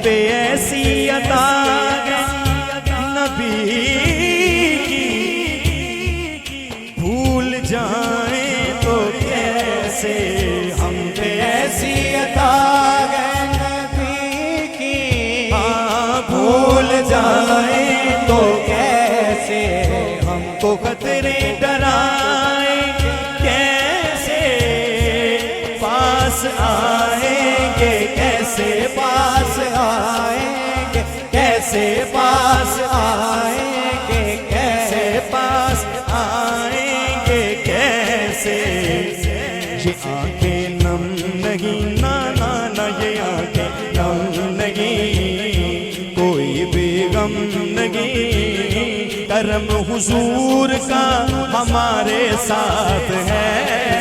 पे ऐसी अता है नबी की, भूल जाए तो कैसे हम पे ऐसी अता है नबी की, भूल जाए तो कैसे हमको खतरे डराए, कैसे पास आएंगे, कैसे पास आएंगे, कैसे पास आएंगे, कैसे पास आएंगे, कैसे। ये आंखें नम नहीं ना ना ना, ये आंखें नम नहीं, कोई भी गम नहीं, करम हुजूर का हमारे साथ है।